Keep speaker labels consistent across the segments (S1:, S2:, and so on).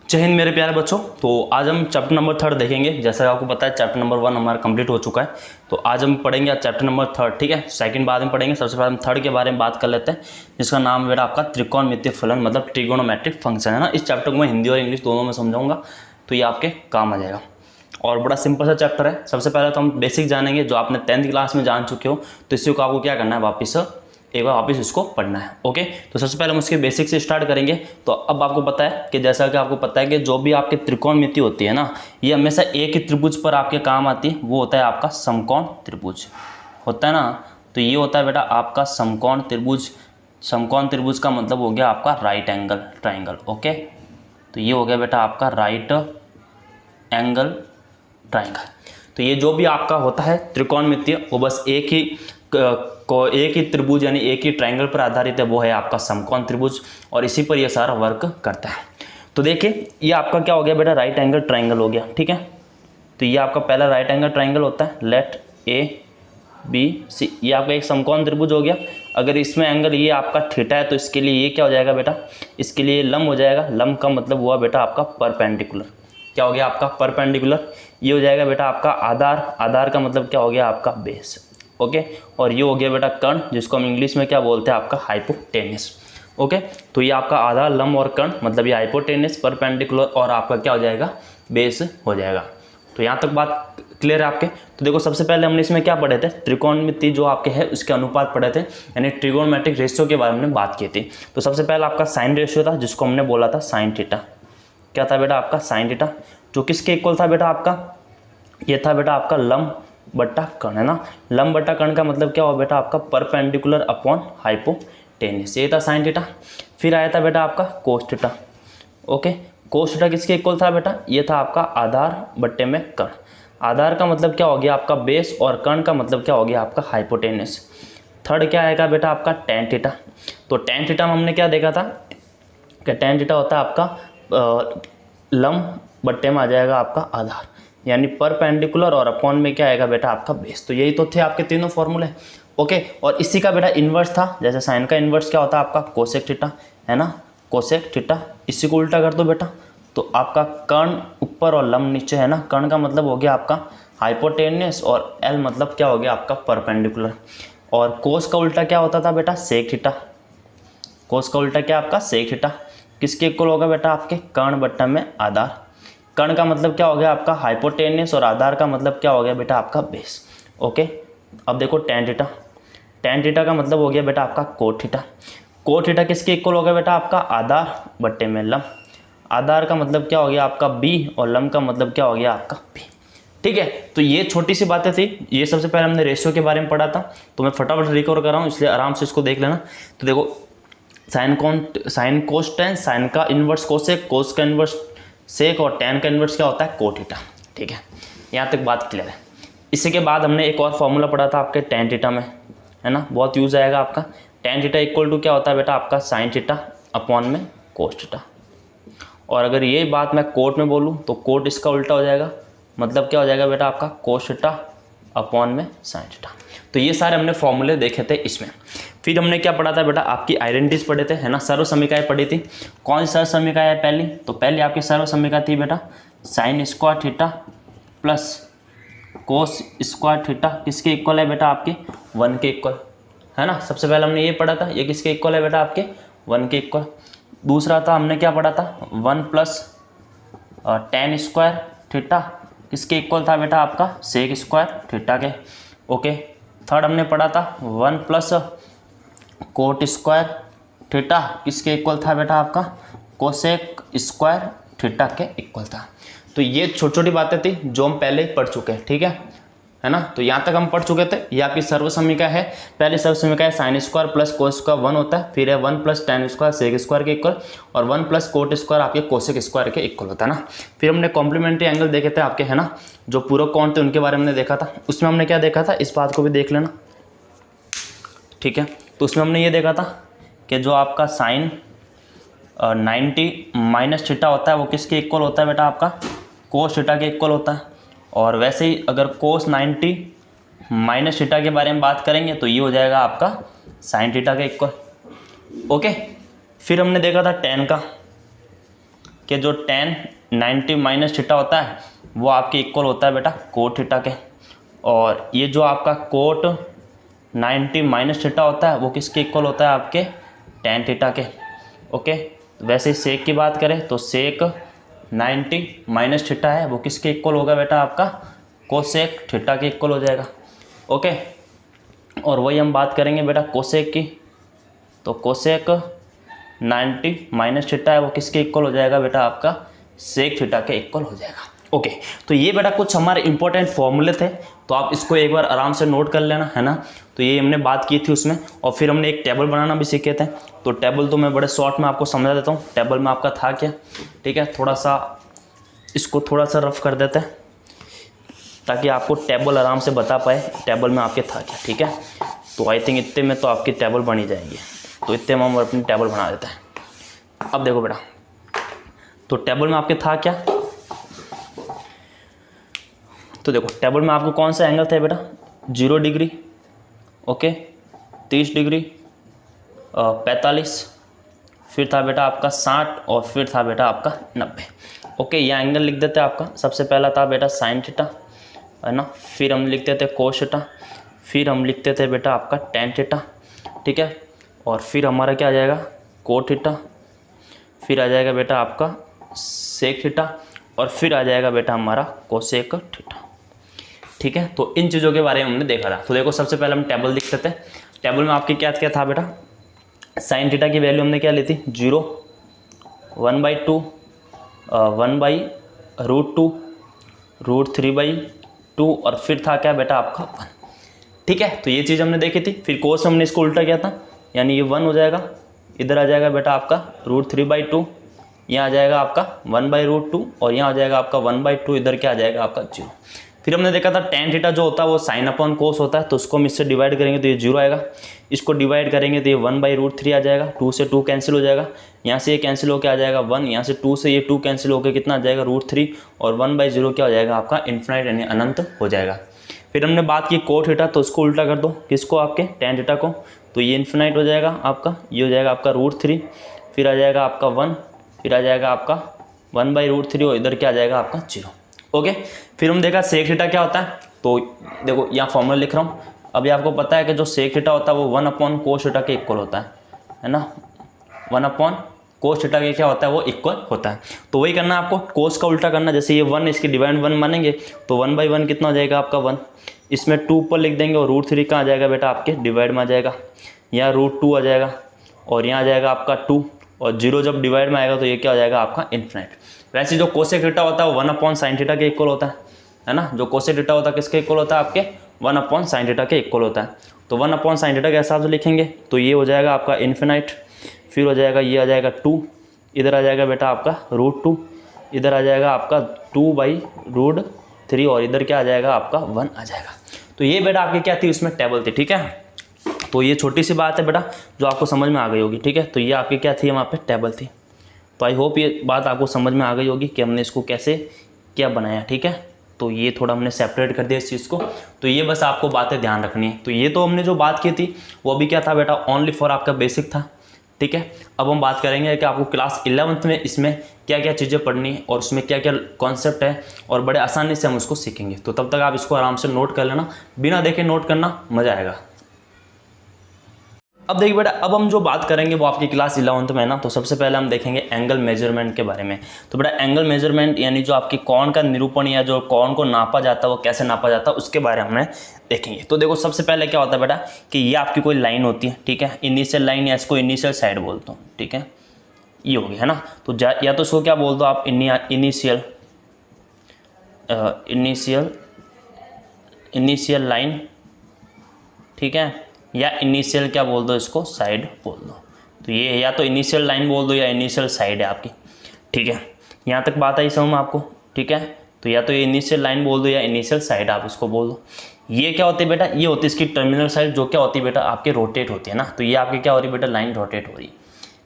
S1: जय हिंद मेरे प्यारे बच्चों। तो आज हम चैप्टर नंबर 3 देखेंगे। जैसा कि आपको पता है चैप्टर नंबर 1 हमारा कंप्लीट हो चुका है। तो आज हम पढ़ेंगे आज चैप्टर नंबर 3, ठीक है। सेकंड बाद में पढ़ेंगे। सबसे पहले हम थर्ड के बारे में बात कर लेते हैं, जिसका नाम बेटा आपका त्रिकोणमितीय फलन मतलब ट्रिगोनोमेट्रिक फंक्शन है ना। इस चैप्टर को मैं हिंदी और इंग्लिश दोनों में समझाऊंगा, तो ये आपके काम आ जाएगा। और बड़ा सिंपल सा चैप्टर है। सबसे पहले तो हम बेसिक जानेंगे, जो आपने 10th क्लास में जान चुके हो, तो इसी को आपको क्या करना है, एक बार वापस इसको पढ़ना है। ओके, तो सबसे पहले हम उसके बेसिक से स्टार्ट करेंगे। तो अब आपको पता है कि जैसा कि आपको पता है कि जो भी आपके त्रिकोणमिति होती है ना, ये हमेशा एक ही त्रिभुज पर आपके काम आती है। वो होता है आपका समकोण त्रिभुज, होता है ना। तो ये होता है बेटा आपका समकोण त्रिभुज। समकोण त्रिभुज का मतलब हो गया आपका राइट एंगल ट्राइंगल। ओके, तो ये हो गया बेटा आपका राइट एंगल ट्राइंगल। तो ये जो भी आपका होता है त्रिकोणमितीय, वो बस एक ही त्रिभुज यानी एक ही ट्रायंगल पर आधारित है, वो है आपका समकोण त्रिभुज। और इसी पर ये सारा वर्क करता है। तो देखिए ये आपका क्या हो गया बेटा, राइट एंगल ट्रायंगल हो गया, ठीक है। तो ये आपका पहला राइट एंगल ट्रायंगल होता है। लेट ए बी सी, ये आपका एक समकोण त्रिभुज हो गया। अगर इसमें एंगल ये आपका थीटा है, तो इसके लिए ये क्या हो जाएगा बेटा, इसके लिए लंब हो जाएगा। लंब का मतलब हुआ बेटा आपका परपेंडिकुलर। क्या हो गया आपका परपेंडिकुलर। ये हो जाएगा बेटा आपका आधार। आधार का मतलब क्या हो गया आपका बेस। ओके, और ये हो गया बेटा कर्ण, जिसको हम इंग्लिश में क्या बोलते हैं आपका हाइपोटेनस। ओके, तो ये आपका आधार, लंब और कर्ण मतलब ये हाइपोटेनस, परपेंडिकुलर और आपका क्या हो जाएगा, बेस हो जाएगा। तो यहाँ तक बात क्लियर है आपके। तो देखो सबसे पहले हमने इसमें क्या पढ़े थे, त्रिकोणमिति जो आपके है उसके अनुपात पढ़े थे, यानी ट्रिगोनोमेट्रिक रेशियो के बारे में बात की थी। तो सबसे पहले आपका साइन रेशियो था, जिसको हमने बोला था साइन थीटा। क्या था बेटा आपका साइन थीटा, जो किसके इक्वल था बेटा आपका, ये था बेटा आपका लंब बट्टा कर्ण, है ना। लंब बट्टा कर्ण का मतलब क्या हुआ बेटा आपका परपेंडिकुलर अपॉन हाइपोटेनस, ये था साइन थीटा। फिर आया था बेटा आपका cos theta. Okay, cos theta किसके इक्वल था बेटा, ये था आपका आधार बट्टे में कर्ण। आधार का मतलब क्या हो गया आपका बेस, और कर्ण का मतलब क्या हो गया आपका हाइपोटेनस। थर्ड क्या आएगा बेटा आपका टेन थीटा। तो टेन थीटा में हमने क्या देखा था कि टेन थीटा होता है आपका लंब बट्टे में आ जाएगा आपका आधार, यानी परपेंडिकुलर और अपॉन में क्या आएगा बेटा आपका बेस। तो यही तो थे आपके तीनों फॉर्मूले। ओके, और इसी का बेटा इन्वर्स था। जैसे साइन का इन्वर्स क्या होता है आपका कोसेक थीटा, है ना, कोसेक थीटा। इसी को उल्टा कर दो बेटा, तो आपका कर्ण ऊपर और लंब नीचे, है ना। कर्ण का मतलब हो गया आपका हाइपोटेनस और एल मतलब क्या हो गया आपका परपेंडिकुलर। और कोस का उल्टा क्या होता था बेटा, सेक थीटा। कोस का उल्टा क्या आपका सेक थीटा। किसके इक्वल होगा बेटा आपके कर्ण बट्टा में आधार। कर्ण का मतलब क्या हो गया आपका हाइपोटेनस, और आधार का मतलब क्या हो गया बेटा आपका बेस। ओके, अब देखो टेन थीटा। टेन थीटा का मतलब हो गया बेटा आपका कोट थीटा। कोट थीटा किसके इक्वल हो गया बेटा आपका आधार बट्टे में लंब। आधार का मतलब क्या हो गया आपका बी, और लंब का मतलब क्या हो गया आपका बी। ठीक है, तो ये छोटी सी बातें थी। ये सबसे पहले हमने रेशियो के बारे में पढ़ा था, तो मैं फटाफट रिकवर कर रहा हूँ, इसलिए आराम से इसको देख लेना। तो देखो साइन कोस टेन, साइन का इन्वर्स कोसेक, कोस का इन्वर्स सेक, और टेन का इन्वर्स क्या होता है कोट थीटा। ठीक है, यहाँ तक बात क्लियर है। इसी के बाद हमने एक और फॉर्मूला पढ़ा था आपके टेन थीटा में, है ना, बहुत यूज आएगा आपका। टेन थीटा इक्वल टू क्या होता है बेटा आपका साइन थीटा अपॉन में कोस थीटा। और अगर ये बात मैं कोट में बोलूँ तो कोट इसका उल्टा हो जाएगा, मतलब क्या हो जाएगा बेटा आपका कोस थीटा अपॉन में साइन थीटा। तो ये सारे हमने फॉर्मूले देखे थे इसमें। फिर हमने क्या पढ़ा था बेटा, आपकी आइडेंटिटीज पढ़े थे, है ना, सर्व समीकरण पढ़ी थी। कौन सी सर्व समीकरण है पहली, तो पहली आपकी सर्व समीकरण थी बेटा sine square theta plus cos square theta किसके इक्वल है बेटा आपके 1 के इक्वल, है ना। सबसे पहले हमने ये पढ़ा था, ये किसके इक्वल है बेटा आपके 1 के इक्वल। दूसरा था हमने क्या पढ़ा था 1 प्लस टेन स्क्वायर थीटा किसके इक्वल था बेटा आपका सेक स्क्वायर थीटा के। ओके, थर्ड हमने पढ़ा था 1 प्लस कोट स्क्वायर थीटा किसके इक्वल था बेटा आपका कोसेक स्क्वायर थीटा के इक्वल था। तो ये छोटी छोटी बातें थी जो हम पहले ही पढ़ चुके हैं, ठीक है ना। तो यहाँ तक हम पढ़ चुके थे। ये आपकी सर्व समीकरण है। पहली सर्व समीकरण है sine square plus cos square 1 होता है, फिर है 1 plus tan square sec square के इक्वल, और 1 प्लस कोट स्क्वायर आपके कोसेक स्क्वायर के इक्वल होता है ना। फिर हमने कॉम्प्लीमेंट्री एंगल देखे थे आपके, है ना, जो पूरक कोण थे उनके बारे में देखा था। उसमें हमने क्या देखा था, इस बात को भी देख लेना, ठीक है। तो उसमें हमने ये देखा था कि जो आपका साइन 90 माइनस थीटा होता है वो किसके इक्वल होता है बेटा आपका कोस थीटा के इक्वल होता है। और वैसे ही अगर कोस 90 माइनस थीटा के बारे में बात करेंगे तो ये हो जाएगा आपका साइन थीटा के इक्वल। ओके, फिर हमने देखा था टेन का। कि जो tan 90 माइनस थीटा होता है वो आपके इक्वल होता है बेटा कोट थीटा के, और ये जो आपका कोट 90 माइनस थीटा होता है वो किसके इक्वल होता है आपके tan थीटा के। ओके, वैसे सेक की बात करें तो सेक 90 माइनस थीटा है वो किसके इक्वल होगा बेटा आपका कोसेक थीटा के इक्वल हो जाएगा। ओके, और वही हम बात करेंगे बेटा कोसेक की, तो कोसेक 90 माइनस थीटा है वो किसके इक्वल हो जाएगा बेटा आपका सेक थीटा के इक्वल हो जाएगा। ओके, तो ये बेटा कुछ हमारे इंपॉर्टेंट फॉर्मूले थे, तो आप इसको एक बार आराम से नोट कर लेना, है ना। तो ये हमने बात की थी उसमें, और फिर हमने एक टेबल बनाना भी सीखे थे। तो टेबल तो मैं बड़े शॉर्ट में आपको समझा देता हूँ। टेबल में आपका था क्या, ठीक है, थोड़ा सा इसको थोड़ा सा रफ कर देते हैं ताकि आपको टेबल आराम से बता पाए टेबल में आपके था क्या, ठीक है। तो आई थिंक इतने में तो आपकी टेबल बनी जाएगी, तो इतने में हम अपनी टेबल बना देते हैं। अब देखो बेटा, तो टेबल में आपके था क्या, तो देखो टेबल में आपको कौन सा एंगल था बेटा 0 डिग्री, ओके, 30 डिग्री, 45, फिर था बेटा आपका 60, और फिर था बेटा आपका 90। ओके, यह एंगल लिख देते हैं आपका। सबसे पहला था बेटा साइन थीटा, है ना, फिर हम लिखते थे कोस थीटा, फिर हम लिखते थे बेटा आपका टेन थीटा, ठीक है, और फिर हमारा क्या आ जाएगा कोट थीटा, फिर आ जाएगा बेटा आपका सेक थीटा, और फिर आ जाएगा बेटा हमारा कोसेक थीटा, ठीक है। तो इन चीज़ों के बारे में हमने देखा था। तो देखो सबसे पहले हम टेबल लिख लेते हैं। टेबल में आपकी क्या क्या था बेटा, साइन थीटा की वैल्यू हमने क्या ली थी 0, 1/2, 1/√2, √3/2, और फिर था क्या बेटा आपका 1, ठीक है। तो ये चीज़ हमने देखी थी। फिर कोस हमने इसको उल्टा किया था, यानी ये 1 हो जाएगा, इधर आ जाएगा बेटा आपका √3/2, यहाँ आ जाएगा आपका 1/√2, और यहाँ आ जाएगा आपका 1/2, इधर क्या आ जाएगा आपका 0। फिर हमने देखा था टेन थीटा जो होता है वो साइन अपॉन कोस होता है, तो उसको हम इससे डिवाइड करेंगे तो ये 0 आएगा, इसको डिवाइड करेंगे तो ये 1/√3 आ जाएगा, 2 से 2 कैंसिल हो जाएगा, यहाँ से ये कैंसिल होकर आ जाएगा 1, यहाँ से 2 से ये 2 कैंसिल होकर कितना आ जाएगा √3, और 1/0 क्या हो जाएगा आपका इन्फिनाइट यानी अनंत हो जाएगा। फिर हमने बात की कोट थीटा, तो उसको उल्टा कर दो, किसको आपके टेन थीटा को, तो ये इन्फिनाइट हो जाएगा आपका, ये हो जाएगा आपका √3, फिर आ जाएगा आपका 1, फिर आ जाएगा आपका 1/√3, और इधर क्या आ जाएगा आपका 0। ओके, फिर हम देखा सेक थीटा क्या होता है, तो देखो यहाँ फॉर्मूला लिख रहा हूँ। अभी आपको पता है कि जो सेक थीटा होता है वो 1/cos थीटा के इक्वल होता है ना, 1/cos थीटा के क्या होता है वो इक्वल होता है। तो वही करना आपको, कोस का उल्टा करना, जैसे ये 1 इसकी डिवाइड 1 मानेंगे तो 1/1 कितना हो जाएगा आपका 1, इसमें 2 ऊपर लिख देंगे, और √3 कहाँ आ जाएगा बेटा आपके डिवाइड में आ जाएगा, यहाँ √2 आ जाएगा, और यहाँ आ जाएगा आपका 2, और 0 जब डिवाइड में आएगा तो ये क्या हो जाएगा आपका इन्फिनाइट। वैसे जो कोसेक थीटा होता है वो 1/sin थीटा के इक्वल होता है ना, जो कोसेक थीटा होता है किसके इक्वल होता है आपके 1/sin थीटा के इक्वल होता है। तो 1/sin थीटा के हिसाब से लिखेंगे तो ये हो जाएगा आपका इन्फिनाइट, फिर हो जाएगा ये आ जाएगा 2, इधर आ जाएगा बेटा आपका √2, इधर आ जाएगा आपका 2/√3, और इधर क्या आ जाएगा आपका 1 आ जाएगा। तो ये बेटा आपकी क्या थी उसमें टेबल थी, ठीक है। तो ये छोटी सी बात है बेटा जो आपको समझ में आ गई होगी, ठीक है। तो ये आपकी क्या थी, वहाँ पे टेबल थी। तो आई होप ये बात आपको समझ में आ गई होगी कि हमने इसको कैसे क्या बनाया, ठीक है। तो ये थोड़ा हमने सेपरेट कर दिया इस चीज़ को, तो ये बस आपको बातें ध्यान रखनी है। तो ये तो हमने जो बात की थी वो अभी क्या था बेटा ओनली फॉर आपका बेसिक था, ठीक है। अब हम बात करेंगे कि आपको क्लास 11th में इसमें क्या क्या चीज़ें पढ़नी है और उसमें क्या क्या कॉन्सेप्ट है, और बड़े आसानी से हम उसको सीखेंगे। तो तब तक आप इसको आराम से नोट कर लेना, बिना देखे नोट करना, मज़ा आएगा। अब देखिए बेटा, अब हम जो बात करेंगे वो आपकी क्लास 11th में ना, तो सबसे पहले हम देखेंगे एंगल मेजरमेंट के बारे में। तो बेटा एंगल मेजरमेंट यानी जो आपकी कोण का निरूपण या जो कोण को नापा जाता है वो कैसे नापा जाता है उसके बारे में देखेंगे। तो देखो सबसे पहले क्या होता है बेटा कि ये आपकी कोई लाइन होती है, ठीक है, इनिशियल लाइन, या इसको इनिशियल साइड बोलता हूँ, ठीक है, ये होगी, है ना। तो या तो इसको क्या बोल दो आप इनिशियल लाइन, ठीक है, या इनिशियल क्या बोल दो इसको साइड बोल दो। तो ये या तो इनिशियल लाइन बोल दो या इनिशियल साइड है आपकी, ठीक है। यहाँ तक बात आई समझ में आपको, ठीक है। तो या तो ये इनिशियल लाइन बोल दो या इनिशियल साइड आप इसको बोल दो। ये क्या होती है बेटा, ये होती है इसकी टर्मिनल साइड, जो क्या होती है बेटा आपके रोटेट होती है ना। तो ये आपकी क्या हो रही है बेटा, लाइन रोटेट हो रही है,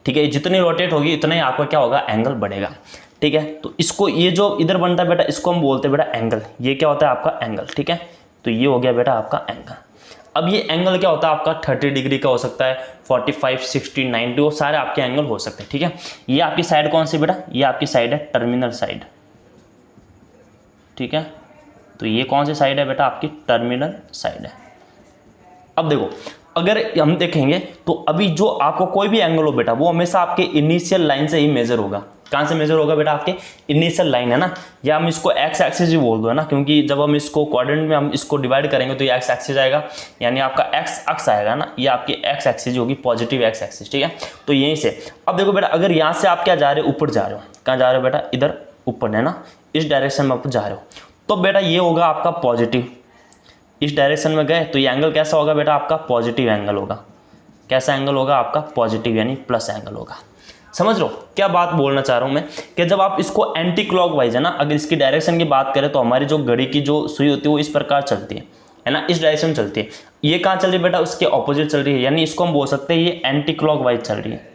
S1: ठीक है। जितनी रोटेट होगी इतना ही आपका क्या होगा, एंगल बढ़ेगा, ठीक है। तो इसको ये जो इधर बनता है बेटा इसको हम बोलते हैं बेटा एंगल, ये क्या होता है आपका एंगल, ठीक है। तो ये हो गया बेटा आपका एंगल। अब ये एंगल क्या होता है आपका 30 डिग्री का हो सकता है, 45, 60, 90, वो सारे आपके एंगल हो सकते हैं, ठीक है। ये आपकी साइड कौन सी बेटा, ये आपकी साइड है टर्मिनल साइड, ठीक है। तो ये कौन सी साइड है बेटा, आपकी टर्मिनल साइड है। अब देखो अगर हम देखेंगे तो अभी जो आपको कोई भी एंगल हो बेटा, वो हमेशा आपके इनिशियल लाइन से ही मेजर होगा। कहाँ से मेजर होगा बेटा, आपके इनिशियल लाइन है ना, या हम इसको एक्स एक्सिस ही बोल दो है ना, क्योंकि जब हम इसको क्वाड्रेंट में हम इसको डिवाइड करेंगे तो ये एक्स एक्सिस आएगा, यानी आपका एक्स अक्स आएगा ना, ये आपकी एक्स एक्सिस होगी, पॉजिटिव एक्स एक्सिस, ठीक है। तो यहीं से अब देखो बेटा, अगर यहाँ से आप क्या जा रहे हो, ऊपर जा रहे हो, कहाँ जा रहे हो बेटा, इधर ऊपर है ना, इस डायरेक्शन में आप जा रहे हो, तो बेटा ये होगा आपका पॉजिटिव। इस डायरेक्शन में गए तो ये एंगल कैसा होगा बेटा, आपका पॉजिटिव एंगल होगा। कैसा एंगल होगा आपका, पॉजिटिव, यानी प्लस एंगल होगा। समझ लो क्या बात बोलना चाह रहा हूं मैं, कि जब आप इसको एंटी क्लॉकवाइज है ना, अगर इसकी डायरेक्शन की बात करें तो हमारी जो घड़ी की जो सुई होती है वो इस प्रकार चलती है ना, इस डायरेक्शन में चलती है। ये कहाँ चल रही है बेटा, उसके ऑपोजिट चल रही है, यानी इसको हम बोल सकते हैं ये एंटी क्लॉकवाइज चल रही है।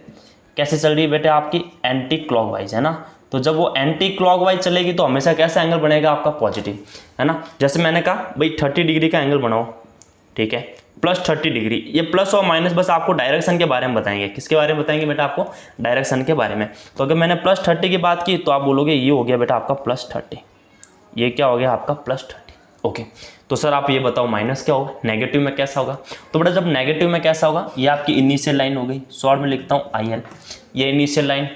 S1: कैसे चल रही है बेटा, आपकी एंटी क्लॉकवाइज है ना। तो जब वो एंटी क्लॉकवाइज चलेगी तो हमेशा कैसा एंगल बनेगा, आपका पॉजिटिव, है ना। जैसे मैंने कहा भाई 30 डिग्री का एंगल बनाओ, ठीक है, प्लस 30 डिग्री, ये प्लस और माइनस बस आपको डायरेक्शन के बारे में बताएंगे। किसके बारे में बताएंगे बेटा, आपको डायरेक्शन के बारे में। तो अगर मैंने प्लस 30 की बात की तो आप बोलोगे ये हो गया बेटा आपका प्लस 30, ये क्या हो गया आपका प्लस 30, ओके। तो सर आप ये बताओ माइनस क्या होगा, नेगेटिव में कैसा होगा। तो बेटा जब नेगेटिव में कैसा होगा, ये आपकी इनिशियल लाइन हो गई, शॉर्ट में लिखता हूँ IL, ये इनिशियल लाइन,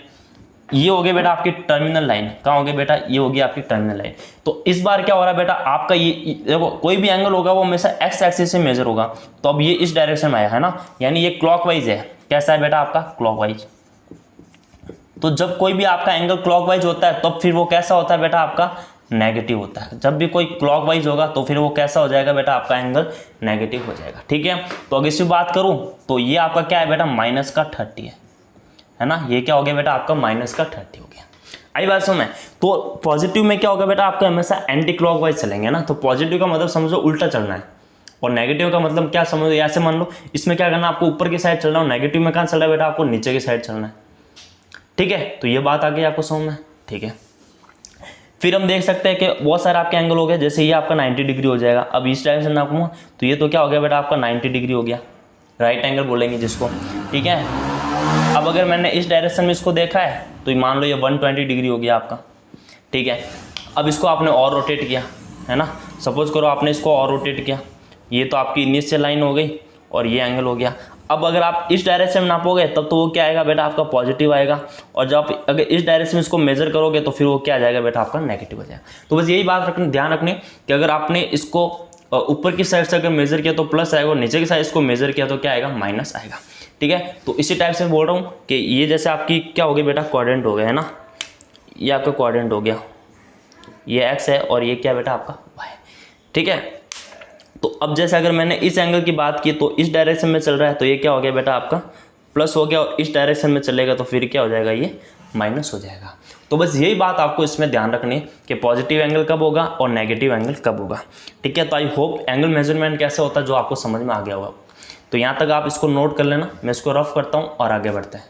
S1: ये हो गया बेटा आपकी टर्मिनल लाइन। कहाँ हो गया बेटा, ये हो गया आपकी टर्मिनल लाइन। तो इस बार क्या हो रहा है बेटा, आपका ये देखो कोई भी एंगल होगा वो हमेशा एक्स एक्सिस से मेजर होगा। तो अब ये इस डायरेक्शन में आया है ना, यानी ये क्लॉकवाइज है। कैसा है बेटा आपका, क्लॉकवाइज। तो जब कोई भी आपका एंगल क्लॉकवाइज होता है तो फिर वो कैसा होता है बेटा, आपका नेगेटिव होता है। जब भी कोई क्लॉकवाइज होगा तो फिर वो कैसा हो जाएगा बेटा, आपका एंगल नेगेटिव हो जाएगा, ठीक है। तो अगर इसकी बात करूँ तो ये आपका क्या है बेटा, माइनस का 30 है ना। ये क्या हो गया बेटा, आपका माइनस का 30 हो गया। आई बात समझ में। तो पॉजिटिव में क्या होगा बेटा, आपका हमेशा एंटी क्लॉकवाइज चलेंगे ना। तो पॉजिटिव का मतलब समझो उल्टा चलना है, और नेगेटिव का मतलब क्या समझो, ऐसे मान लो इसमें क्या करना, आपको ऊपर की साइड चलना है, नेगेटिव में कहाँ चल रहा है बेटा, आपको नीचे की साइड चलना है, ठीक है। तो ये बात आ गई आपको समझ में, ठीक है। फिर हम देख सकते हैं कि बहुत सारे आपके एंगल हो गए, जैसे ये आपका 90 डिग्री हो जाएगा। अब इस डायरेक्शन में आपको तो ये तो क्या हो गया बेटा, आपका 90 डिग्री हो गया, राइट एंगल बोलेंगे जिसको, ठीक है। अब अगर मैंने इस डायरेक्शन में इसको देखा है तो मान लो ये 120 डिग्री हो गया आपका, ठीक है। अब इसको आपने और रोटेट किया है ना, सपोज करो आपने इसको और रोटेट किया, ये तो आपकी इनिशियल लाइन हो गई और ये एंगल हो गया। अब अगर आप इस डायरेक्शन में नापोगे तब तो वो क्या आएगा बेटा, आपका पॉजिटिव आएगा, और जब आप अगर इस डायरेक्शन में इसको मेजर करोगे तो फिर वो क्या आ जाएगा बेटा, आपका नेगेटिव हो जाएगा। तो बस यही बात रखने, ध्यान रखने कि अगर आपने इसको ऊपर की साइड से अगर मेजर किया तो प्लस आएगा, और नीचे की साइड इसको मेजर किया तो क्या आएगा, माइनस आएगा, ठीक है। तो इसी टाइप से बोल रहा हूँ कि ये जैसे आपकी क्या हो गई बेटा, क्वाड्रेंट हो गया है ना, ये आपका क्वाड्रेंट हो गया, ये एक्स है और ये क्या बेटा आपका वाई, ठीक है। तो अब जैसे अगर मैंने इस एंगल की बात की तो इस डायरेक्शन में चल रहा है, तो ये क्या हो गया बेटा आपका प्लस हो गया, और इस डायरेक्शन में चलेगा तो फिर क्या हो जाएगा, ये माइनस हो जाएगा। तो बस यही बात आपको इसमें ध्यान रखनी कि पॉजिटिव एंगल कब होगा और नेगेटिव एंगल कब होगा, ठीक है। तो आई होप एंगल मेजरमेंट कैसे होता है जो आपको समझ में आ गया होगा। तो यहाँ तक आप इसको नोट कर लेना, मैं इसको रफ करता हूँ और आगे बढ़ते हैं।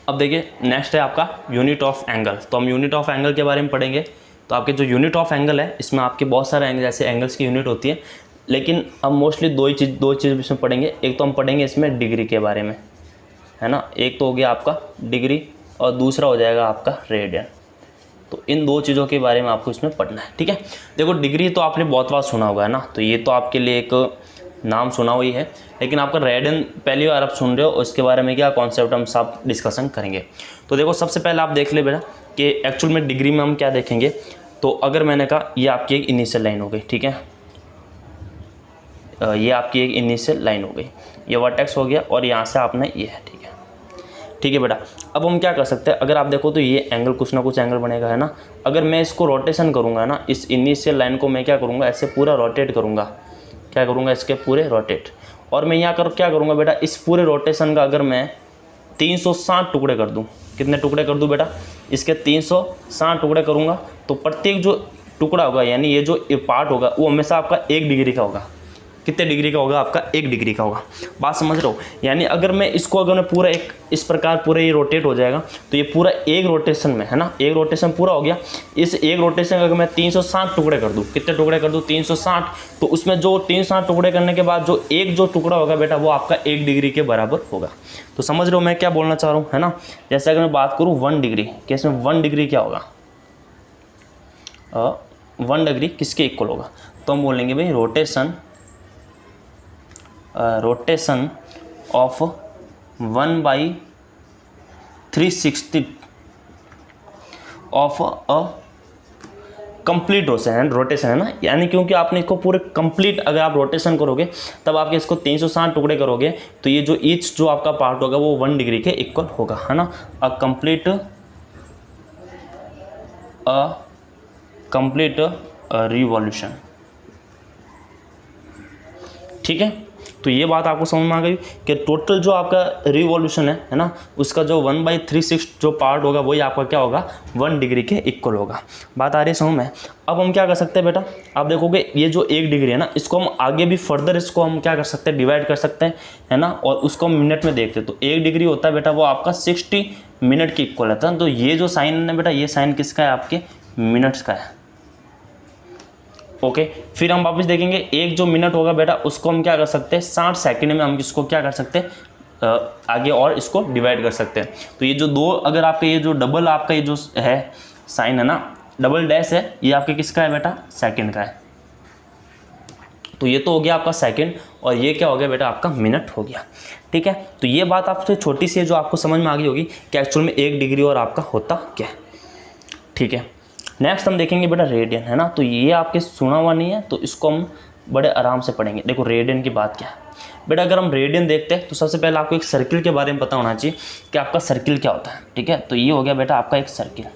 S1: अब देखिए नेक्स्ट है आपका यूनिट ऑफ एंगल। तो हम यूनिट ऑफ एंगल के बारे में पढ़ेंगे। तो आपके जो यूनिट ऑफ एंगल है इसमें आपके बहुत सारे एंगल, जैसे एंगल्स की यूनिट होती है, लेकिन हम मोस्टली दो चीज़ इसमें पढ़ेंगे। एक तो हम पढ़ेंगे इसमें डिग्री के बारे में, है ना, एक तो हो गया आपका डिग्री और दूसरा हो जाएगा आपका रेडियन। तो इन दो चीज़ों के बारे में आपको इसमें पढ़ना है, ठीक है। देखो डिग्री तो आपने बहुत बार सुना होगा, है ना, तो ये तो आपके लिए एक नाम सुना हुई है, लेकिन आपका रेडियन पहली बार आप सुन रहे हो, उसके बारे में क्या कॉन्सेप्ट हम सब डिस्कशन करेंगे। तो देखो सबसे पहले आप देख ले बेटा कि एक्चुअल में डिग्री में हम क्या देखेंगे। तो अगर मैंने कहा ये आपकी एक इनिशियल लाइन हो गई, ठीक है, ये आपकी एक इनिशियल लाइन हो गई, ये वर्टेक्स हो गया और यहाँ से आपने ये है, ठीक है, ठीक है बेटा। अब हम क्या कर सकते हैं, अगर आप देखो तो ये एंगल कुछ ना कुछ एंगल बनेगा, है ना। अगर मैं इसको रोटेशन करूँगा ना, इस इनिशियल लाइन को मैं क्या करूँगा, ऐसे पूरा रोटेट करूँगा, क्या करूँगा, इसके पूरे रोटेट, और मैं यहाँ क्या करूँगा बेटा, इस पूरे रोटेशन का अगर मैं 360 टुकड़े कर दूँ, कितने टुकड़े कर दूँ बेटा, इसके 360 टुकड़े करूँगा, तो प्रत्येक जो टुकड़ा होगा यानी ये जो पार्ट होगा वो हमेशा आपका 1 डिग्री का होगा, कितने डिग्री का होगा आपका, 1 डिग्री का होगा। बात समझ रहे हो? यानी अगर मैं इसको अगर मैं पूरा एक इस प्रकार पूरा ये रोटेट हो जाएगा तो ये पूरा एक रोटेशन में है ना, एक रोटेशन पूरा हो गया। इस एक रोटेशन का अगर मैं 360 टुकड़े कर दूँ, कितने टुकड़े कर दूँ, 360, तो उसमें जो 360 टुकड़े करने के बाद जो एक जो टुकड़ा होगा बेटा वो आपका 1 डिग्री के बराबर होगा। तो समझ रहे हो मैं क्या बोलना चाह रहा हूँ, है ना। जैसे अगर मैं बात करूँ 1 डिग्री, कि इसमें 1 डिग्री क्या होगा, 1 डिग्री किसके इक्वल होगा, तो हम बोलेंगे भाई rotation of 1/360 of a complete rotation है ना। यानी क्योंकि आपने इसको पूरे कंप्लीट अगर आप रोटेशन करोगे तब आपके इसको 360 टुकड़े करोगे तो ये जो ईच जो आपका पार्ट होगा वो 1 डिग्री के इक्वल होगा, है ना। अ कंप्लीट रिवॉल्यूशन, ठीक है। तो ये बात आपको समझ में आ गई कि टोटल जो आपका रिवॉल्यूशन है ना, उसका जो 1/360 जो पार्ट होगा वही आपका क्या होगा, 1 डिग्री के इक्वल होगा। बात आ रही है समझ में। अब हम क्या कर सकते हैं बेटा, आप देखोगे ये जो 1 डिग्री है ना, इसको हम आगे भी फर्दर इसको हम क्या कर सकते हैं, डिवाइड कर सकते हैं, है ना। और उसको हम मिनट में देखते हैं तो 1 डिग्री होता है बेटा वो आपका 60 मिनट के इक्वल रहता है। तो ये जो साइन है बेटा, ये साइन किसका है, आपके मिनट्स का है। ओके, फिर हम वापस देखेंगे एक जो मिनट होगा बेटा उसको हम क्या कर सकते हैं, 60 सेकंड में हम इसको क्या कर सकते हैं, आगे और इसको डिवाइड कर सकते हैं। तो ये जो दो अगर आपके ये जो डबल आपका ये जो है साइन है ना, डबल डैश है, ये आपके किसका है बेटा, सेकंड का है। तो ये तो हो गया आपका सेकंड और ये क्या हो गया बेटा, आपका मिनट हो गया, ठीक है। तो ये बात आपसे छोटी सी है जो आपको समझ में आ गई होगी कि एक्चुअल में 1 डिग्री और आपका होता क्या है, ठीक है। नेक्स्ट हम देखेंगे बेटा रेडियन, है ना। तो ये आपके सुना हुआ नहीं है तो इसको हम बड़े आराम से पढ़ेंगे। देखो रेडियन की बात क्या है बेटा, अगर हम रेडियन देखते हैं तो सबसे पहले आपको एक सर्किल के बारे में पता होना चाहिए कि आपका सर्किल क्या होता है, ठीक है। तो ये हो गया बेटा आपका एक सर्किल,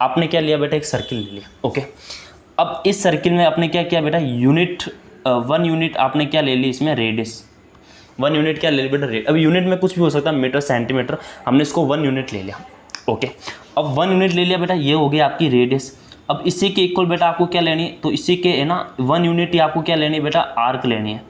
S1: आपने क्या लिया बेटा, एक सर्किल ले लिया, ओके। अब इस सर्किल में आपने क्या किया बेटा, यूनिट 1 यूनिट आपने क्या ले ली इसमें, रेडियस 1 यूनिट क्या ले लिया बेटा, अब यूनिट में कुछ भी हो सकता है, मीटर सेंटीमीटर, हमने इसको 1 यूनिट ले लिया, ओके। अब 1 यूनिट ले लिया बेटा, ये हो गया आपकी रेडियस। अब इसी के इक्वल बेटा आपको क्या लेनी है, तो इसी के है ना 1 यूनिट ही आपको क्या लेनी है बेटा, आर्क लेनी है।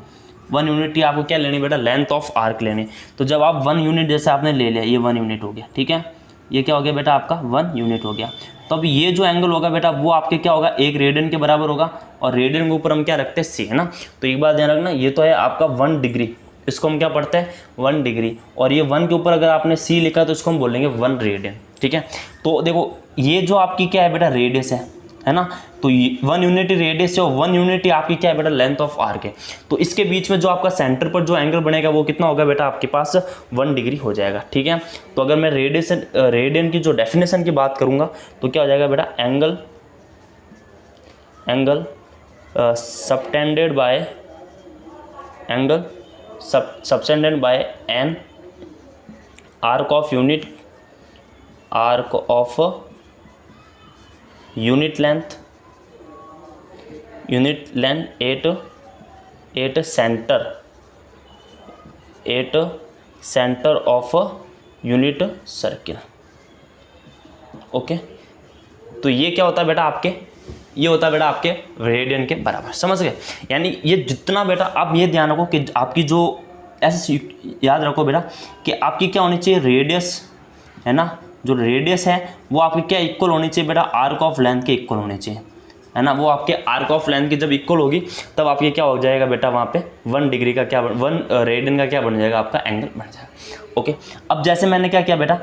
S1: 1 यूनिट ही आपको क्या लेनी है बेटा, लेंथ ऑफ आर्क लेनी है। तो जब आप 1 यूनिट जैसे आपने ले लिया, ये 1 यूनिट हो गया, ठीक है। ये क्या हो गया बेटा आपका 1 यूनिट हो गया। तो अब ये जो एंगल होगा बेटा वो आपके क्या होगा, 1 रेडियन के बराबर होगा। और रेडियन के ऊपर हम क्या रखते हैं, सी, है ना। तो एक बात ध्यान रखना, ये तो है आपका 1 डिग्री, इसको हम क्या पढ़ते हैं 1 डिग्री, और ये 1 के ऊपर अगर आपने सी लिखा तो इसको हम बोलेंगे 1 रेडियन, ठीक है। तो देखो ये जो आपकी क्या है बेटा, रेडियस है ना। तो 1 यूनिट रेडियस है और 1 यूनिट आपकी क्या है बेटा, लेंथ ऑफ आर्क है। तो इसके बीच में जो आपका सेंटर पर जो एंगल बनेगा वो कितना होगा बेटा, आपके पास 1 डिग्री हो जाएगा, ठीक है। तो अगर मैं रेडियन की जो डेफिनेशन की बात करूंगा तो क्या हो जाएगा बेटा, angle subtended bye an arc of unit length at centre of unit circle, okay. तो ये क्या होता है बेटा आपके, ये होता है बेटा आपके रेडियन के बराबर, समझ गए। यानी ये जितना बेटा आप ये ध्यान रखो कि आपकी जो ऐसे याद रखो बेटा कि आपकी क्या होनी चाहिए, रेडियस है ना, जो रेडियस है वो आपकी क्या इक्वल होनी चाहिए बेटा, आर्क ऑफ लेंथ के इक्वल होनी चाहिए, है ना। वो आपके आर्क ऑफ लेंथ की जब इक्वल होगी तब आपके क्या हो जाएगा बेटा, वहाँ पे 1 डिग्री का क्या 1 रेडियन का क्या बन जाएगा, आपका एंगल बन जाएगा, ओके। अब जैसे मैंने क्या किया बेटा,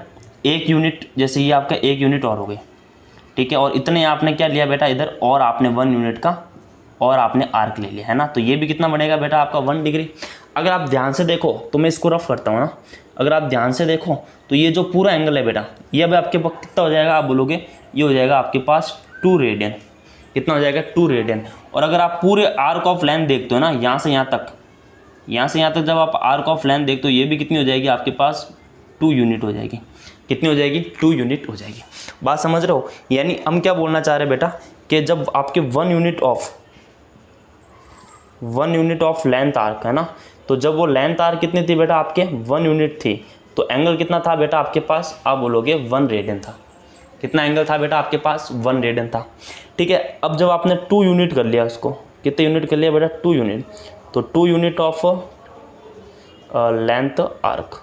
S1: 1 यूनिट, जैसे ये आपका 1 यूनिट और हो गई, ठीक है। और इतने आपने क्या लिया बेटा इधर, और आपने 1 यूनिट का और आपने आर्क ले लिया, है ना। तो ये भी कितना बनेगा बेटा आपका 1 डिग्री। अगर आप ध्यान से देखो तो मैं इसको रफ करता हूँ ना, अगर आप ध्यान से देखो तो ये जो पूरा एंगल है बेटा, ये अब आपके पास कितना हो जाएगा, आप बोलोगे ये हो जाएगा आपके पास 2 रेडियन, कितना हो जाएगा 2 रेडियन। और अगर आप पूरे आर्क ऑफ लेंथ देखते हो ना, यहाँ से यहाँ तक जब आप आर्क ऑफ लेंथ देखते हो, ये भी कितनी हो जाएगी आपके पास 2 यूनिट हो जाएगी, कितनी हो जाएगी 2 यूनिट हो जाएगी। बात समझ रहे हो। यानी हम क्या बोलना चाह रहे हैं बेटा कि जब आपके 1 यूनिट ऑफ लेंथ आर्क है ना, तो जब वो लेंथ आर्क कितनी थी बेटा आपके 1 यूनिट थी, तो एंगल कितना था बेटा आपके पास, आप बोलोगे 1 रेडियन था। कितना एंगल था बेटा आपके पास, 1 रेडियन था, ठीक है। अब जब आपने 2 यूनिट कर लिया, उसको कितने यूनिट कर लिया बेटा, 2 यूनिट, तो 2 यूनिट ऑफ लेंथ आर्क,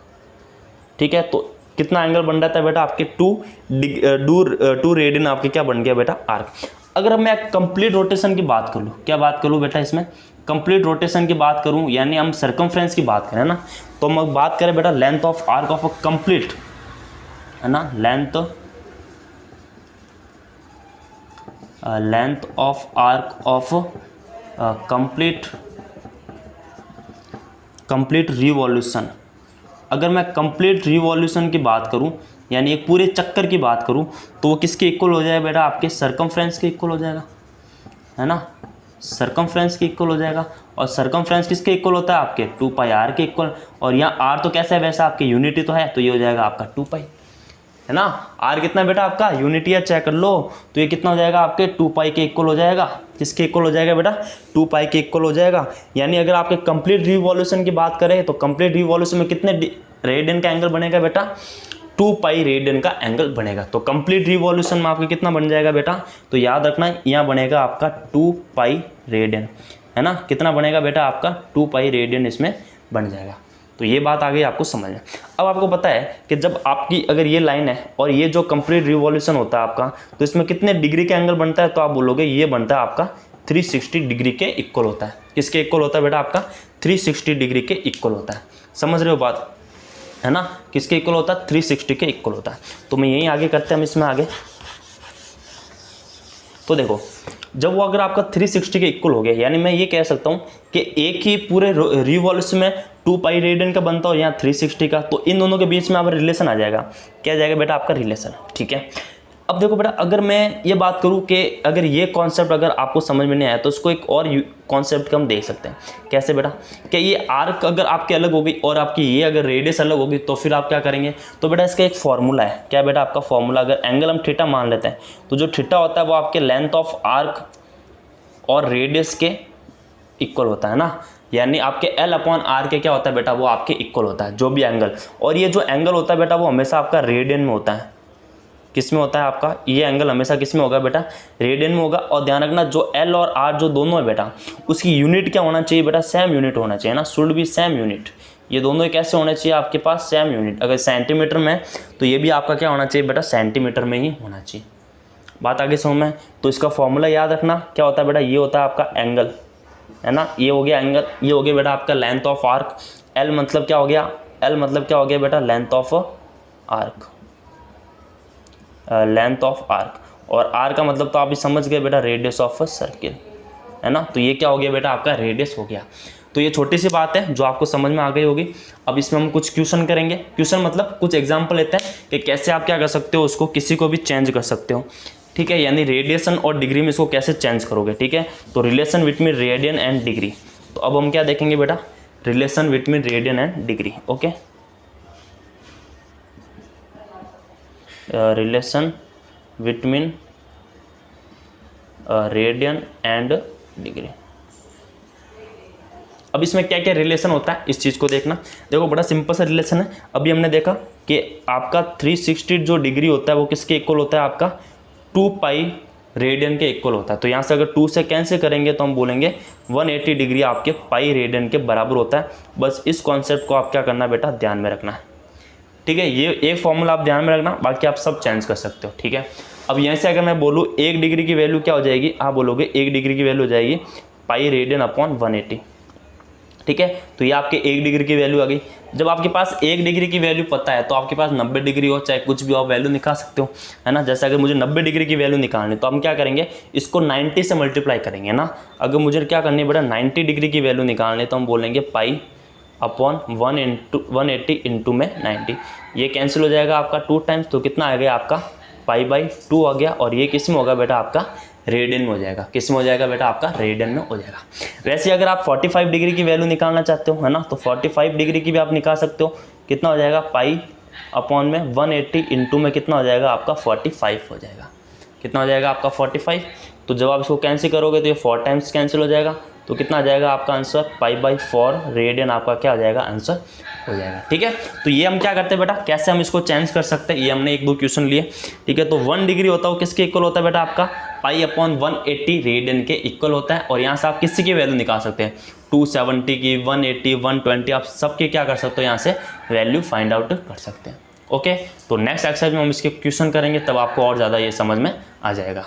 S1: ठीक है। तो कितना एंगल बन रहा था बेटा आपके 2 रेडियन आपके क्या बन गया बेटा आर्क। अगर मैं कंप्लीट रोटेशन की बात कर लूँ, क्या बात करूँ बेटा इसमें, कंप्लीट रोटेशन की बात करूँ, यानी हम सर्कमफ्रेंस की बात करें ना, तो हम बात करें बेटा length of arc of a complete, है ना, length of arc of complete revolution. अगर मैं कंप्लीट रिवॉल्यूशन की बात करूं, यानी एक पूरे चक्कर की बात करूं, तो वो किसके इक्वल हो जाएगा बेटा, आपके सर्कमफ्रेंस के इक्वल हो जाएगा, है ना, सर्कमफ्रेंस के इक्वल हो जाएगा। और सर्कमफ्रेंस किसके इक्वल होता है, आपके 2 पाई आर के इक्वल। और यहाँ आर तो कैसा है वैसा आपके यूनिटी तो है, तो ये हो जाएगा आपका 2 पाई, है ना। आर कितना बेटा आपका यूनिटी है, चेक कर लो, तो ये कितना हो जाएगा आपके 2 पाई के इक्वल हो जाएगा। किसके इक्वल हो जाएगा बेटा, 2 पाई के इक्वल हो जाएगा। यानी अगर आपके कंप्लीट रिवॉल्यूशन की बात करें, तो कंप्लीट रिवॉल्यूशन में कितने रेडियन का एंगल बनेगा बेटा, 2 पाई रेडियन का एंगल बनेगा। तो कंप्लीट रिवॉल्यूशन में आपके कितना बन जाएगा बेटा, तो याद रखना यहाँ बनेगा आपका 2 पाई रेडियन, है ना। कितना बनेगा बेटा आपका 2 पाई रेडियन इसमें बन जाएगा। तो ये बात आ गई आपको समझ में। अब आपको पता है कि जब आपकी अगर ये लाइन है और ये जो कंप्लीट रिवॉल्यूशन होता है आपका, तो इसमें कितने डिग्री का एंगल बनता है, तो आप बोलोगे ये बनता है आपका 360 डिग्री के इक्वल होता है। किसके इक्वल होता है बेटा आपका, 360 डिग्री के इक्वल होता है। समझ रहे हो बात, है ना, किसके इक्वल होता है, 360 के इक्वल होता है। तो मैं यहीं आगे करते हैं हम इसमें आगे। तो देखो जब वो अगर आपका 360 के इक्वल हो गया, यानी मैं ये कह सकता हूँ कि एक ही पूरे रिवॉल्यूशन में 2 पाई रेडियन का बनता हो, यहाँ 360 का, तो इन दोनों के बीच में आप रिलेशन आ जाएगा। क्या जाएगा बेटा आपका रिलेशन, ठीक है। अब देखो बेटा अगर मैं ये बात करूँ कि अगर ये कॉन्सेप्ट अगर आपको समझ में नहीं आया, तो उसको एक और कॉन्सेप्ट का हम देख सकते हैं। कैसे बेटा, कि ये आर्क अगर आपकी अलग होगी और आपकी ये अगर रेडियस अलग होगी, तो फिर आप क्या करेंगे, तो बेटा इसका एक फॉर्मूला है। क्या बेटा आपका फॉर्मूला, अगर एंगल हम थीटा मान लेते हैं, तो जो थीटा होता है वो आपके लेंथ ऑफ आर्क और रेडियस के इक्वल होता है ना। यानी आपके L/R के क्या होता है बेटा, वो आपके इक्वल होता है जो भी एंगल। और ये जो एंगल होता है बेटा वो हमेशा आपका रेडियन में होता है। किस में होता है आपका, ये एंगल हमेशा किस में होगा बेटा, रेडियन में होगा। और ध्यान रखना जो L और R जो दोनों है बेटा, उसकी यूनिट क्या होना चाहिए बेटा, सेम यूनिट होना चाहिए ना, शुड बी सेम यूनिट। ये दोनों कैसे होने चाहिए आपके पास, सेम यूनिट। अगर सेंटीमीटर में तो ये भी आपका क्या होना चाहिए बेटा, सेंटीमीटर में ही होना चाहिए। बात आगे समझ में। तो इसका फॉर्मूला याद रखना क्या होता है बेटा, ये होता है आपका एंगल, है ना, ये हो गया एंगल, ये हो गया बेटा आपका लेंथ ऑफ आर्क। L मतलब क्या हो गया, L मतलब क्या हो गया बेटा, length of arc, length of arc. और R का मतलब तो आप भी समझ गए बेटा, रेडियस ऑफ अ सर्किल, है ना। तो ये क्या हो गया बेटा आपका रेडियस हो गया। तो ये छोटी सी बात है जो आपको समझ में आ गई होगी। अब इसमें हम कुछ क्वेश्चन करेंगे। क्वेश्चन मतलब कुछ एग्जांपल लेते हैं कि कैसे आप क्या कर सकते हो, उसको किसी को भी चेंज कर सकते हो, ठीक है। यानी रेडिएशन और डिग्री में इसको कैसे चेंज करोगे, ठीक है। तो relation between radian and degree. तो अब हम क्या देखेंगे बेटा, relation between radian and degree, okay. Relation between radian and degree. अब इसमें क्या क्या रिलेशन होता है, इस चीज़ को देखना। देखो बड़ा सिंपल सा रिलेशन है। अभी हमने देखा कि आपका 360 जो डिग्री होता है वो किसके इक्वल होता है, आपका 2 पाई रेडियन के इक्वल होता है। तो यहाँ से अगर 2 से कैंसिल करेंगे तो हम बोलेंगे 180 डिग्री आपके पाई रेडियन के बराबर होता है। बस इस कॉन्सेप्ट को आप क्या करना बेटा, ध्यान में रखना है, ठीक है। ये एक फॉर्मूला आप ध्यान में रखना, बाकी आप सब चेंज कर सकते हो, ठीक है। अब यहाँ से अगर मैं बोलूँ 1 डिग्री की वैल्यू क्या हो जाएगी, आप बोलोगे 1 डिग्री की वैल्यू हो जाएगी पाई रेडियन अपॉन 180, ठीक है। तो ये आपके 1 डिग्री की वैल्यू आ गई। जब आपके पास 1 डिग्री की वैल्यू पता है तो आपके पास 90 डिग्री हो चाहे कुछ भी हो, आप वैल्यू निकाल सकते हो, है ना। जैसे अगर मुझे 90 डिग्री की वैल्यू निकालनी तो हम क्या करेंगे, इसको 90 से मल्टीप्लाई करेंगे ना। अगर मुझे क्या करनी है बेटा, 90 डिग्री की वैल्यू निकालनी तो हम बोलेंगे पाई अपॉन 180 इंटू में 90। ये कैंसिल हो जाएगा आपका 2 टाइम्स, तो कितना आ गया आपका पाई/2 आ गया। और ये किस में होगा बेटा, आपका रेडियन में हो जाएगा। किस में हो जाएगा बेटा, आपका रेडियन में हो जाएगा। वैसे अगर आप 45 डिग्री की वैल्यू निकालना चाहते हो, है ना, तो 45 डिग्री की भी आप निकाल सकते हो। कितना हो जाएगा, पाई अपॉन में 180 इंटू में कितना हो जाएगा आपका 45 हो जाएगा। कितना हो जाएगा आपका 45। तो जब आप इसको कैंसिल करोगे तो ये 4 टाइम्स कैंसिल हो जाएगा। तो कितना आ जाएगा आपका आंसर, पाई/4 रेडियन आपका क्या हो जाएगा, आंसर हो जाएगा, ठीक है। तो ये हम क्या करते हैं बेटा, कैसे हम इसको चेंज कर सकते हैं, ये हमने 1-2 क्वेश्चन लिए, ठीक है। तो 1 डिग्री होता है वो किसके इक्वल होता है बेटा, आपका पाई अपॉन 180 रेडियन के इक्वल होता है। और यहाँ से आप किसी की वैल्यू निकाल सकते हैं, 270 की, 180, 120 आप सबके क्या कर सकते हो यहाँ से वैल्यू फाइंड आउट कर सकते हैं। ओके, तो नेक्स्ट एक्सरसाइज में हम इसके क्वेश्चन करेंगे, तब आपको और ज़्यादा ये समझ में आ जाएगा।